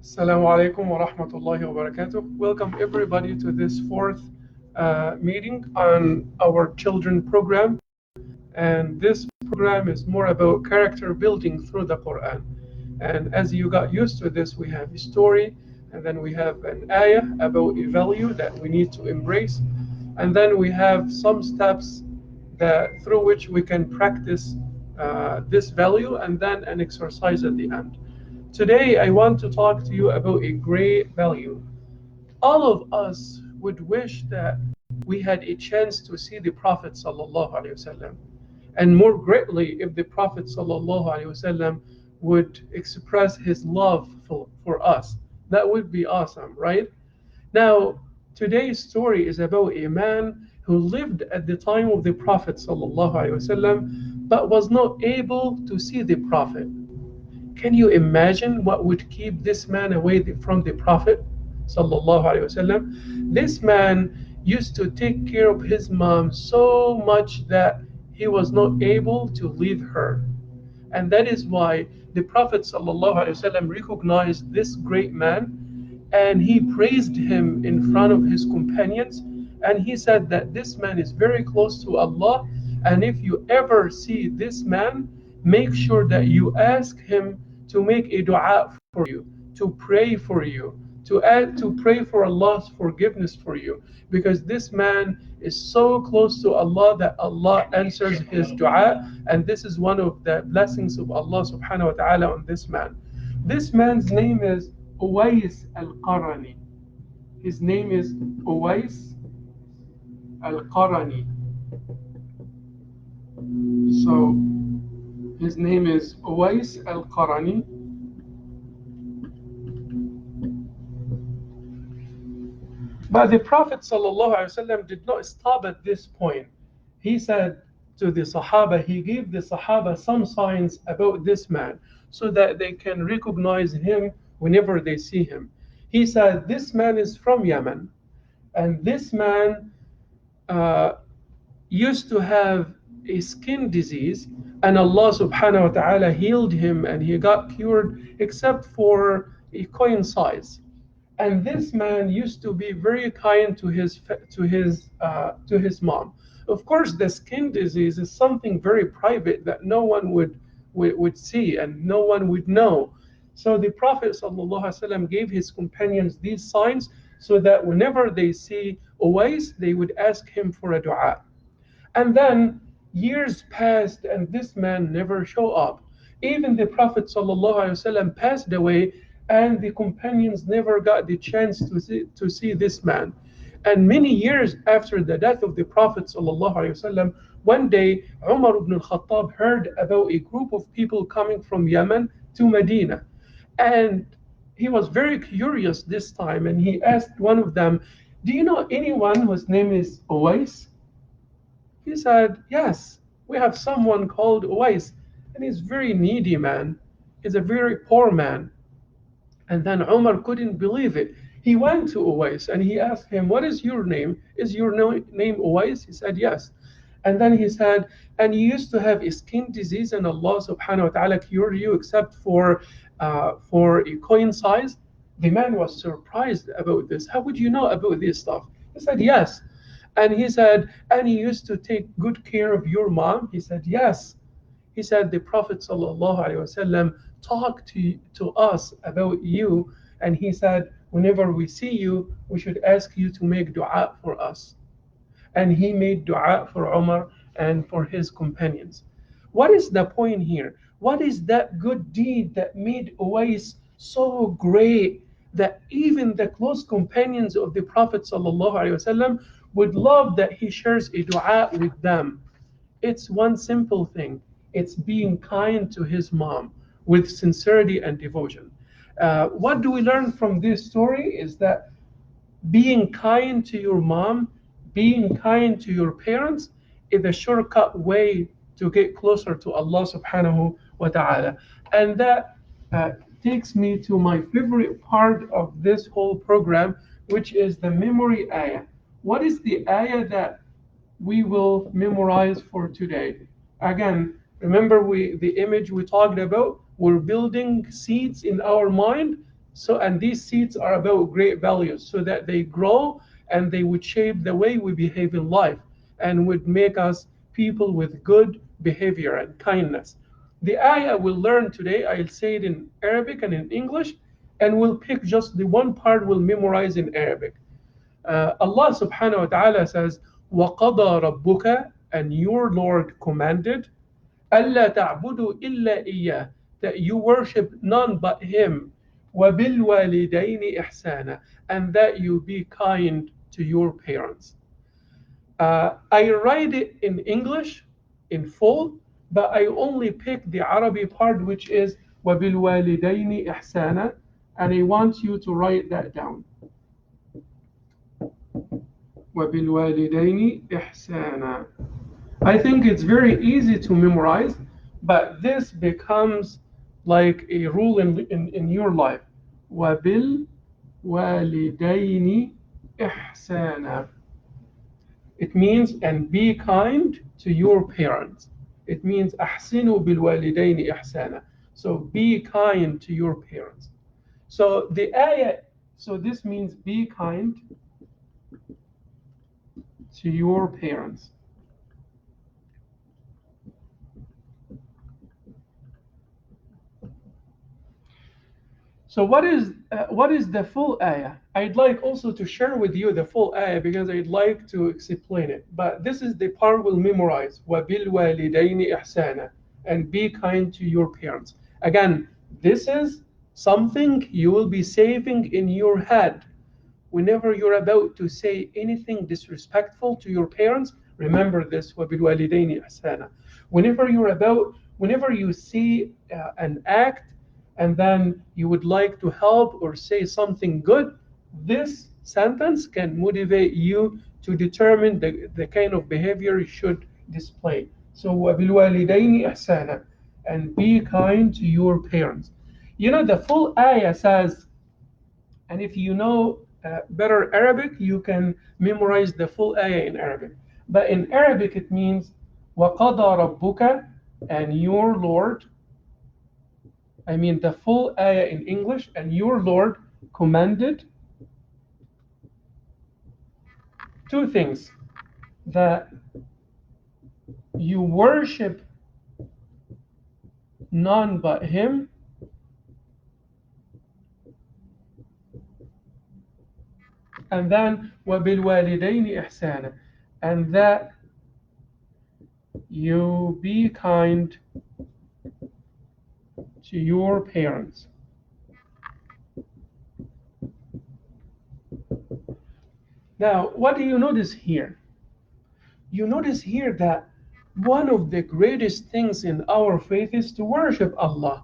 Assalamu alaikum wa rahmatullahi wa barakatuh. Welcome everybody to this fourth meeting on our children program. And this program is more about character building through the Quran. And as you got used to this, we have a story, and then we have an ayah about a value that we need to embrace. And then we have some steps that through which we can practice this value, and then an exercise at the end. Today, I want to talk to you about a great value. All of us would wish that we had a chance to see the Prophet sallallahu alaihi wasallam, and more greatly if the Prophet sallallahu alaihi wasallam would express his love for us. That would be awesome, right? Now, today's story is about a man who lived at the time of the Prophet sallallahu alaihi wasallam, but was not able to see the Prophet. Can you imagine what would keep this man away from the Prophet sallallahu alaihi wasallam? This man used to take care of his mom so much that he was not able to leave her. And that is why the Prophet sallallahu alaihi wasallam recognized this great man and he praised him in front of his companions. And he said that this man is very close to Allah. And if you ever see this man, make sure that you ask him to make a dua for you, to pray for you, to pray for Allah's forgiveness for you, because this man is so close to Allah that Allah answers his dua, and this is one of the blessings of Allah subhanahu wa ta'ala on this man. This man's name is Uwais al-Qarani. His name is Uwais al-Qarani. So his name is Uwais al-Qarani. But the Prophet ﷺ did not stop at this point. He said to the Sahaba, he gave the Sahaba some signs about this man so that they can recognize him whenever they see him. He said, this man is from Yemen, and this man uh, used to have a skin disease, and Allah subhanahu wa ta'ala healed him and he got cured except for a coin size. And this man used to be very kind to his mom. Of course, the skin disease is something very private that no one would see and no one would know. So the Prophet ﷺ gave his companions these signs so that whenever they see Uwais, they would ask him for a dua. And then years passed and this man never showed up. Even the Prophet ﷺ passed away and the companions never got the chance to see this man. And many years after the death of the Prophet ﷺ, one day Umar ibn al-Khattab heard about a group of people coming from Yemen to Medina. And he was very curious this time and he asked one of them, do you know anyone whose name is Uwais? He said, yes, we have someone called Uwais, and he's a very needy man. He's a very poor man. And then Umar couldn't believe it. He went to Uwais and he asked him, what is your name? Is your name Uwais? He said, yes. And then he said, and you used to have a skin disease and Allah subhanahu wa ta'ala cured you except for a coin size? The man was surprised about this. How would you know about this stuff? He said, yes. And he said, and he used to take good care of your mom? He said, yes. He said, the Prophet ﷺ talked to us about you, and he said, whenever we see you, we should ask you to make dua for us. And he made dua for Umar and for his companions. What is the point here? What is that good deed that made Uwais so great that even the close companions of the Prophet ﷺ would love that he shares a dua with them? It's one simple thing. It's being kind to his mom with sincerity and devotion. What do we learn from this story is that being kind to your mom, being kind to your parents is a shortcut way to get closer to Allah subhanahu wa ta'ala. And that uh, takes me to my favorite part of this whole program, which is the memory ayah. What is the ayah that we will memorize for today? Again, remember the image we talked about? We're building seeds in our mind So, and these seeds are about great values so that they grow and they would shape the way we behave in life and would make us people with good behavior and kindness. The ayah we'll learn today, I'll say it in Arabic and in English, and we'll pick just the one part we'll memorize in Arabic. Allah subhanahu wa ta'ala says, وَقَضَى رَبُّكَ, and your Lord commanded, أَلَّا تَعْبُدُوا إِلَّا إِيَّاهُ, that you worship none but Him, وَبِالْوَالِدَيْنِ إِحْسَانًا, and that you be kind to your parents. I write it in English in full, but I only pick the Arabic part, which is وَبِالْوَالِدَيْنِ إِحْسَانًا, and I want you to write that down. وَبِالْوَالِدَيْنِ إِحْسَانًا. I think it's very easy to memorize, but this becomes like a rule in your life. وَبِالْوَالِدَيْنِ إِحْسَانًا. It means, and be kind to your parents. It means أحسنوا بالوالدين إحسانا. So be kind to your parents. So the ayah, so this means be kind to your parents. So what is the full ayah? I'd like also to share with you the full ayah because I'd like to explain it. But this is the part we'll memorize. وَبِالْوَالِدَيْنِ إِحْسَانًا, and be kind to your parents. Again, this is something you will be saving in your head. Whenever you're about to say anything disrespectful to your parents, remember this, وَبِالْوَالِدَيْنِ إِحْسَانًا. Whenever you see an act and then you would like to help or say something good, this sentence can motivate you to determine the kind of behavior you should display. So, وَبِالْوَالِدَيْنِ إِحْسَانًا, and be kind to your parents. You know, the full ayah says, and if you know better Arabic, you can memorize the full ayah in Arabic. But in Arabic, it means وَقَضَى رَبُّكَ, and your Lord. I mean the full ayah in English, and your Lord commanded two things: that you worship none but Him, and then وَبِالْوَالِدَيْنِ إِحْسَانًا, and that you be kind to your parents. Now, what do you notice here? You notice here that one of the greatest things in our faith is to worship Allah.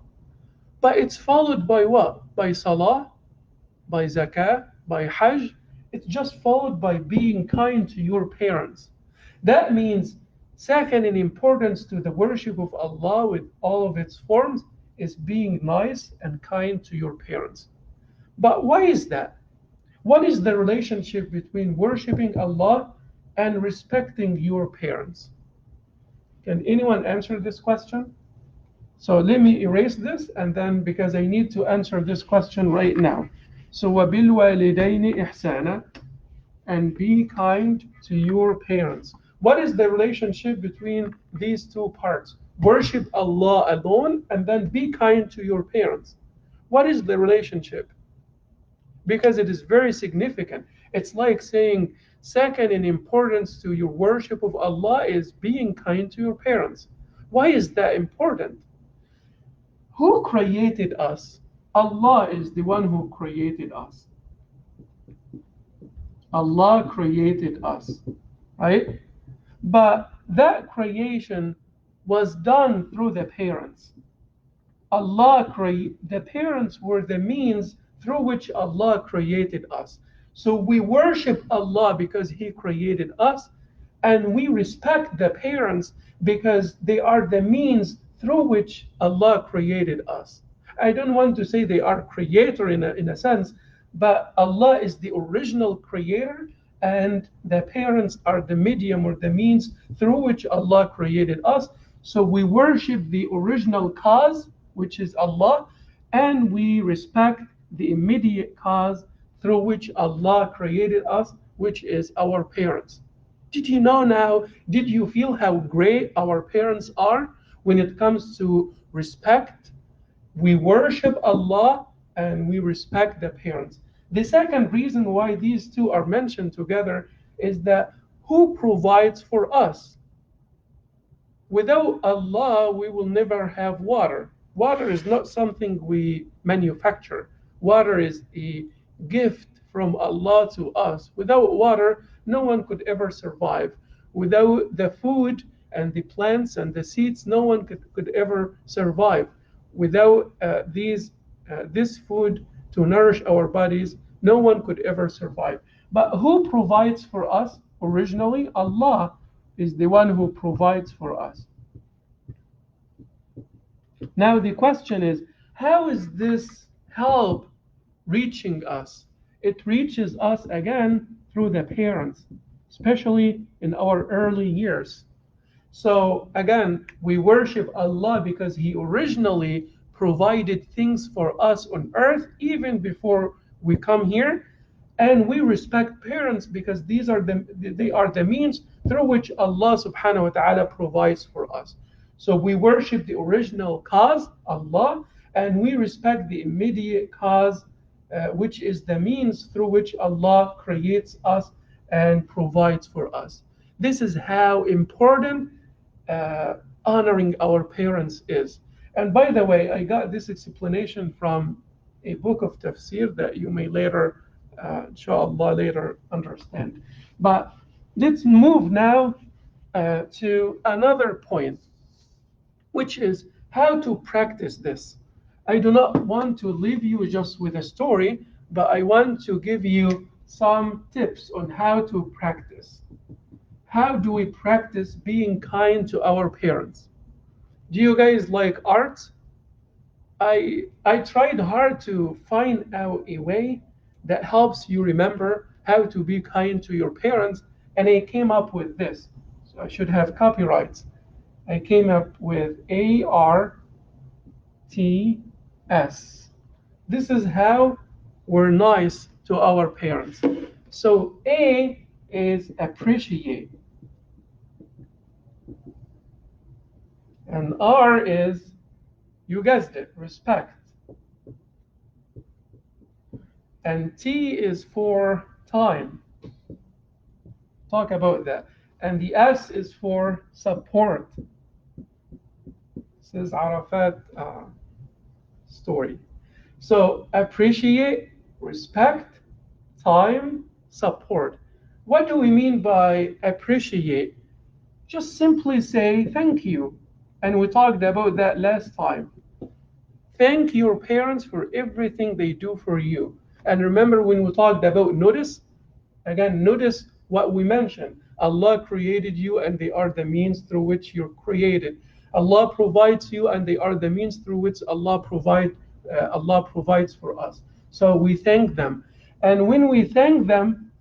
But it's followed by what? By salah, by zakah, by hajj. It's just followed by being kind to your parents. That means, second in importance to the worship of Allah with all of its forms is being nice and kind to your parents. But why is that? What is the relationship between worshiping Allah and respecting your parents? Can anyone answer this question? So let me erase this, and then because I need to answer this question right now. So وَبِالْوَالِدَيْنِ إِحْسَانًا, and be kind to your parents. What is the relationship between these two parts? Worship Allah alone and then be kind to your parents. What is the relationship? Because it is very significant. It's like saying, second in importance to your worship of Allah is being kind to your parents. Why is that important? Who created us? Allah is the one who created us. Allah created us, right? But that creation was done through the parents. The parents were the means through which Allah created us. So we worship Allah because He created us, and we respect the parents because they are the means through which Allah created us. I don't want to say they are creator in a sense, but Allah is the original creator, and the parents are the medium or the means through which Allah created us. So we worship the original cause, which is Allah, and we respect the immediate cause through which Allah created us, which is our parents. Did you know now? Did you feel how great our parents are when it comes to respect? We worship Allah and we respect the parents. The second reason why these two are mentioned together is that who provides for us? Without Allah, we will never have water. Water is not something we manufacture. Water is a gift from Allah to us. Without water, no one could ever survive. Without the food and the plants and the seeds, no one could ever survive. Without this food to nourish our bodies, no one could ever survive. But who provides for us originally? Allah is the one who provides for us. Now the question is, how is this help reaching us? It reaches us again through the parents, especially in our early years. So again, we worship Allah because He originally provided things for us on earth even before we come here. And we respect parents because they are the means through which Allah subhanahu wa ta'ala provides for us. So we worship the original cause, Allah, and we respect the immediate cause, which is the means through which Allah creates us and provides for us. This is how important honoring our parents is. And by the way, I got this explanation from a book of tafsir that you may later, inshallah, later understand. But let's move now to another point, which is how to practice this. I do not want to leave you just with a story, but I want to give you some tips on how to practice. How do we practice being kind to our parents? Do you guys like art? I tried hard to find out a way that helps you remember how to be kind to your parents, and I came up with this. So I should have copyrights. I came up with ARTS. This is how we're nice to our parents. So A is appreciate, and R is, you guessed it, respect. And T is for time. Talk about that. And the S is for support. This is Arafat story. So appreciate, respect, time, support. What do we mean by appreciate? Just simply say thank you. And we talked about that last time. Thank your parents for everything they do for you. And remember when we talked about notice? Again, notice what we mentioned. Allah created you and they are the means through which you're created. Allah provides you and they are the means through which Allah provides for us. So we thank them. And when we thank them,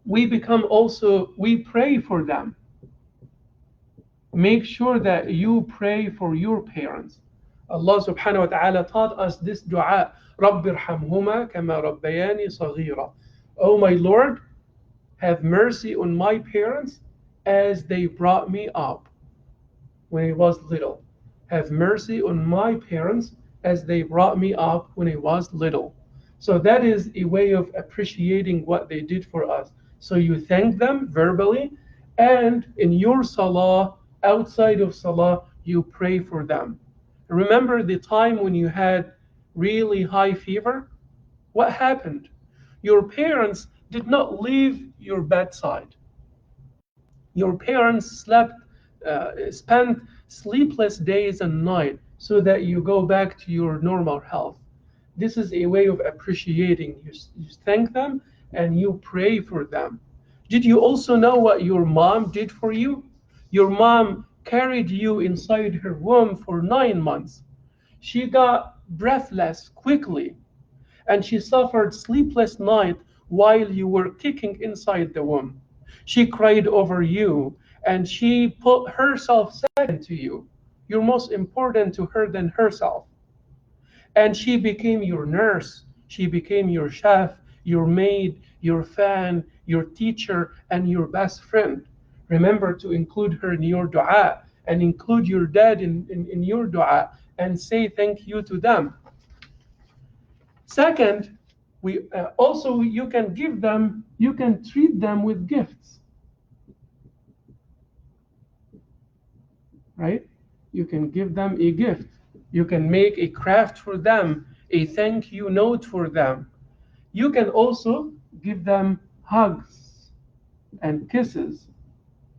we pray for them. Make sure that you pray for your parents. Allah subhanahu wa ta'ala taught us this dua, رَبِّ ارْحَمْهُمَا كَمَا رَبَّيَانِي صَغِيرًا. Oh my Lord, have mercy on my parents as they brought me up when I was little. Have mercy on my parents as they brought me up when I was little. So that is a way of appreciating what they did for us. So you thank them verbally, and in your salah, outside of salah, you pray for them. Remember the time when you had really high fever? What happened? Your parents did not leave your bedside. Your parents spent sleepless days and nights so that you go back to your normal health. This is a way of appreciating. You thank them and you pray for them. Did you also know what your mom did for you? Your mom carried you inside her womb for 9 months. She got breathless quickly, and she suffered sleepless nights while you were kicking inside the womb. She cried over you, and she put herself second to you. You're most important to her than herself. And she became your nurse. She became your chef, your maid, your fan, your teacher, and your best friend. Remember to include her in your dua and include your dad in your dua and say thank you to them. Second, we also you can give them, you can treat them with gifts, right? You can give them a gift. You can make a craft for them, a thank you note for them. You can also give them hugs and kisses.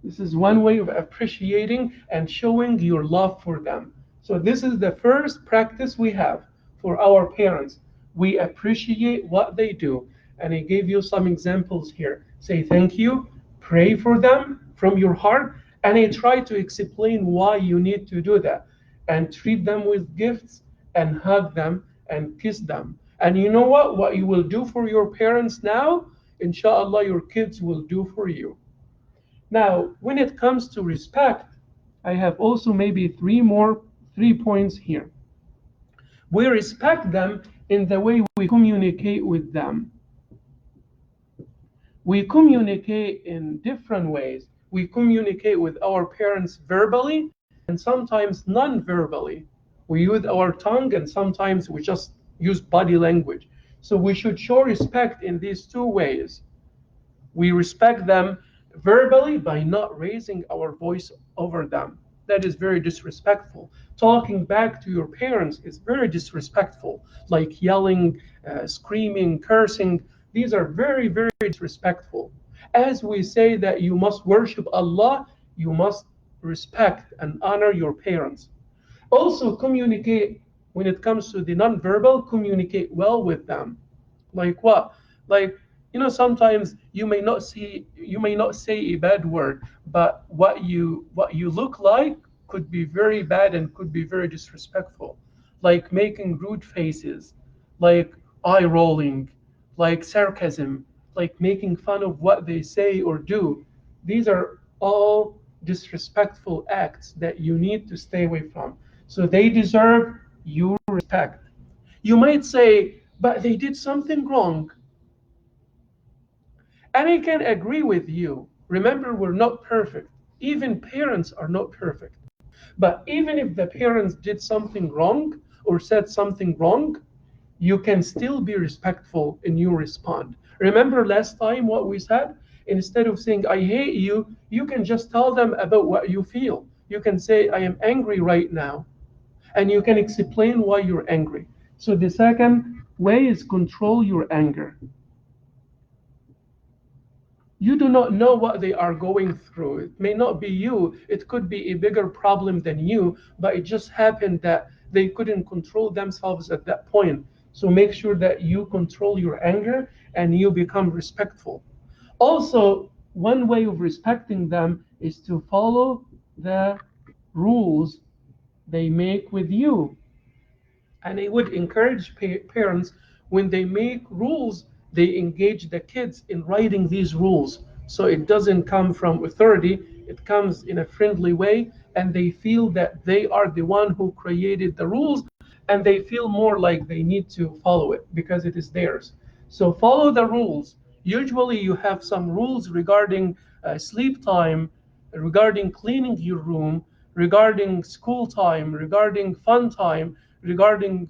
This is one way of appreciating and showing your love for them. So this is the first practice we have for our parents. We appreciate what they do. And I gave you some examples here. Say thank you, pray for them from your heart, and I try to explain why you need to do that. And treat them with gifts and hug them and kiss them. And you know what? What you will do for your parents now, inshallah, your kids will do for you. Now, when it comes to respect, I have also maybe three points here. We respect them in the way we communicate with them. We communicate in different ways. We communicate with our parents verbally and sometimes non-verbally. We use our tongue and sometimes we just use body language. So we should show respect in these two ways. We respect them verbally by not raising our voice over them. That is very disrespectful. Talking back to your parents is very disrespectful, like yelling, screaming, cursing. These are very, very disrespectful. As we say that you must worship Allah, you must respect and honor your parents. Also, communicate when it comes to the nonverbal, communicate well with them. Like what? Like, sometimes you may not say a bad word, but what you look like could be very bad and could be very disrespectful. Like making rude faces, like eye rolling, like sarcasm, like making fun of what they say or do. These are all disrespectful acts that you need to stay away from. So they deserve your respect. You might say, but they did something wrong. And I can agree with you. Remember, we're not perfect. Even parents are not perfect. But even if the parents did something wrong or said something wrong, you can still be respectful in your respond. Remember last time what we said? Instead of saying, I hate you, you can just tell them about what you feel. You can say, I am angry right now. And you can explain why you're angry. So the second way is control your anger. You do not know what they are going through. It may not be you, it could be a bigger problem than you, but it just happened that they couldn't control themselves at that point. So make sure that you control your anger and you become respectful. Also, one way of respecting them is to follow the rules they make with you. And I would encourage parents, when they make rules, they engage the kids in writing these rules. So it doesn't come from authority, it comes in a friendly way, and they feel that they are the one who created the rules, and they feel more like they need to follow it because it is theirs. So follow the rules. Usually you have some rules regarding sleep time, regarding cleaning your room, regarding school time, regarding fun time, regarding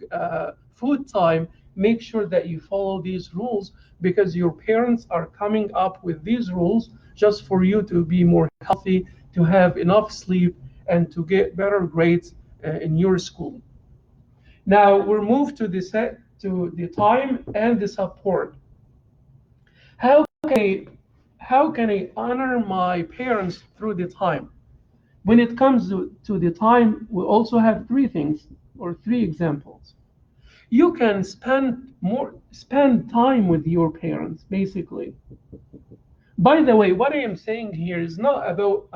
food time. Make sure that you follow these rules because your parents are coming up with these rules just for you to be more healthy, to have enough sleep, and to get better grades in your school. Now we'll move to the time and the support. How can I, how can I honor my parents through the time? When it comes to the time, we also have three things or three examples. You can spend time with your parents, basically. By the way, what I am saying here is not about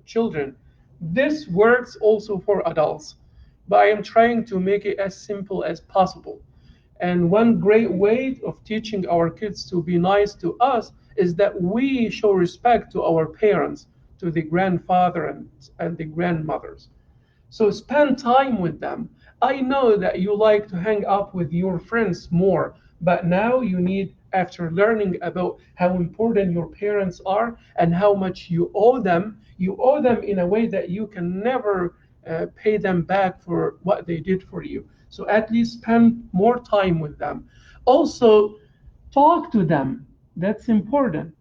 children. This works also for adults, but I am trying to make it as simple as possible. And one great way of teaching our kids to be nice to us is that we show respect to our parents, to the grandfather and the grandmothers. So spend time with them. I know that you like to hang out with your friends more, But now you need, after learning about how important your parents are and how much you owe them in a way that you can never pay them back for what they did for you. So at least spend more time with them. Also, talk to them. That's important.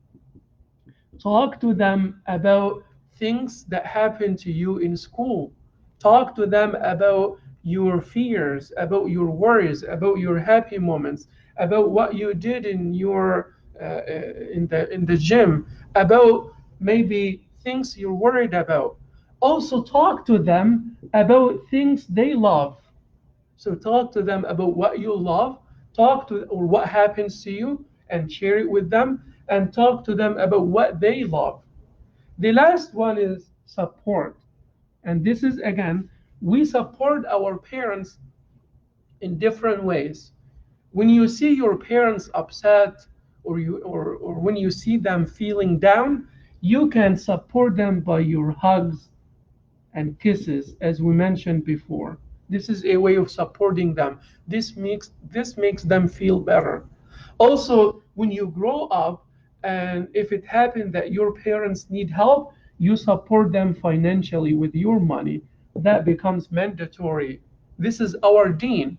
Talk to them about things that happen to you in school. Talk to them about your fears, about your worries, about your happy moments, about what you did in your in the gym, about maybe things you're worried about. Also talk to them about things they love. So talk to them about what you love, talk to or what happens to you and share it with them, and talk to them about what they love. The last one is support. And this is again, we support our parents in different ways. When you see your parents upset or when you see them feeling down, you can support them by your hugs and kisses, as we mentioned before. This is a way of supporting them. This makes them feel better. Also, when you grow up, and if it happened that your parents need help, you support them financially with your money. That becomes mandatory. This is our deen.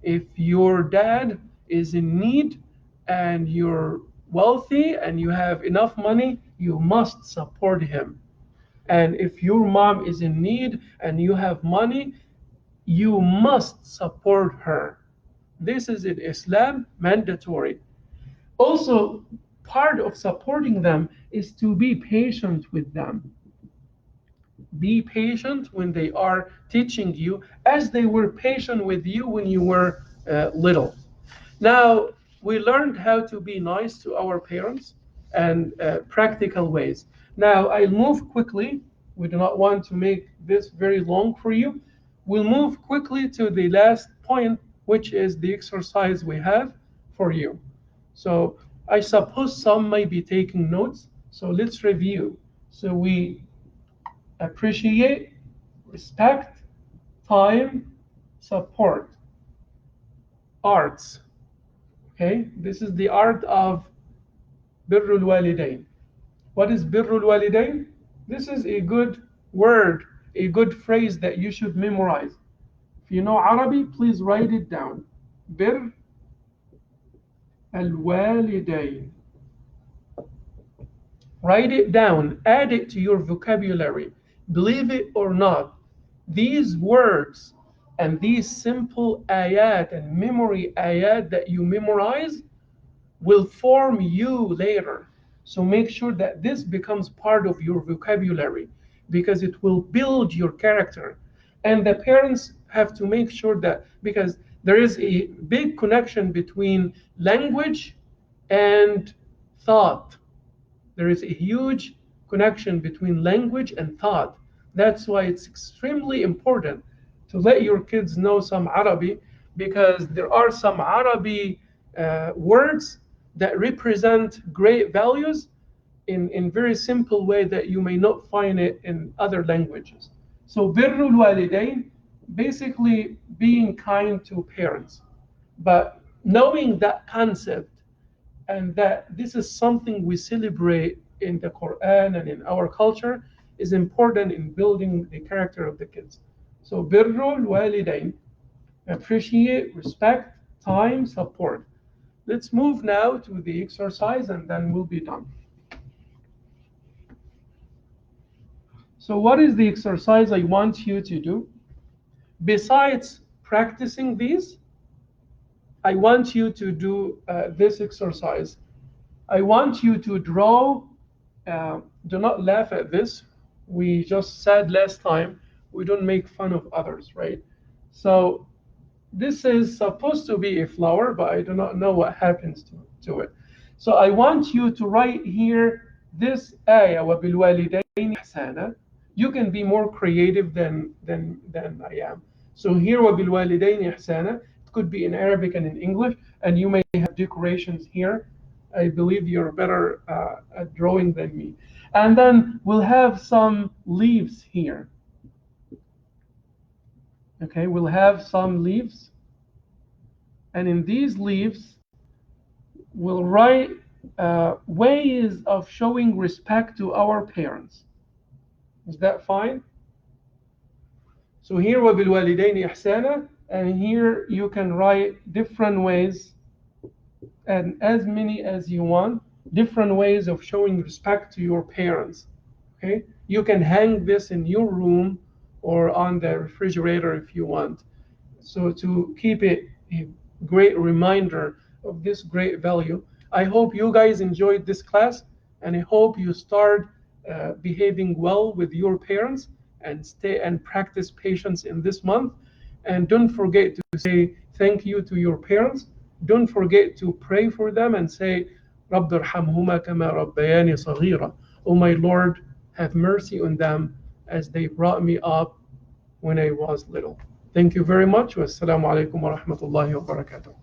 If your dad is in need and you're wealthy and you have enough money, you must support him. And if your mom is in need and you have money, you must support her. This is in Islam mandatory. Also, part of supporting them is to be patient with them. Be patient when they are teaching you, as they were patient with you when you were little. Now, we learned how to be nice to our parents and practical ways. Now, I'll move quickly. We do not want to make this very long for you. We'll move quickly to the last point, which is the exercise we have for you. So, I suppose some may be taking notes. So, let's review. So, we appreciate, respect, time, support, arts. Okay, this is the art of birrul walidain. What is birrul walidain? This is a good word, a good phrase that you should memorize. If you know Arabic, please write it down. Bir al walidain. Write it down, add it to your vocabulary. Believe it or not, these words and these simple ayat and memory ayat that you memorize will form you later. So make sure that this becomes part of your vocabulary because it will build your character. And the parents have to make sure that, because there is a big connection between language and thought. There is a huge connection between language and thought. That's why it's extremely important to let your kids know some Arabic, because there are some Arabic words that represent great values in very simple way that you may not find it in other languages. So birrul walidain, basically being kind to parents. But knowing that concept and that this is something we celebrate in the Quran and in our culture is important in building the character of the kids. So birrul walidain, appreciate, respect, time, support. Let's move now to the exercise and then we'll be done. So what is the exercise I want you to do? Besides practicing these, I want you to do this exercise. I want you to draw. Do not laugh at this. We just said last time we don't make fun of others, right? So this is supposed to be a flower, but I do not know what happens to it. So I want you to write here this ayah, وَبِالْوَالِدَيْنِ إِحْسَانًا. You can be more creative than I am. So here, وَبِالْوَالِدَيْنِ إِحْسَانًا. It could be in Arabic and in English, and you may have decorations here. I believe you're better at drawing than me. And then we'll have some leaves here. Okay, we'll have some leaves. And in these leaves, we'll write ways of showing respect to our parents. Is that fine? So here وَبِالْوَالِدَيْنِ إِحْسَانًا, and here you can write different ways, and as many as you want, different ways of showing respect to your parents. Okay? You can hang this in your room or on the refrigerator if you want. So to keep it a great reminder of this great value. I hope you guys enjoyed this class, and I hope you start behaving well with your parents and stay and practice patience in this month. And don't forget to say thank you to your parents. Don't forget to pray for them and say, رب ارحمهما كما ربياني صغيرا. Oh my Lord, have mercy on them as they brought me up when I was little. Thank you very much. Wassalamu alaikum wa rahmatullahi wa barakatuh.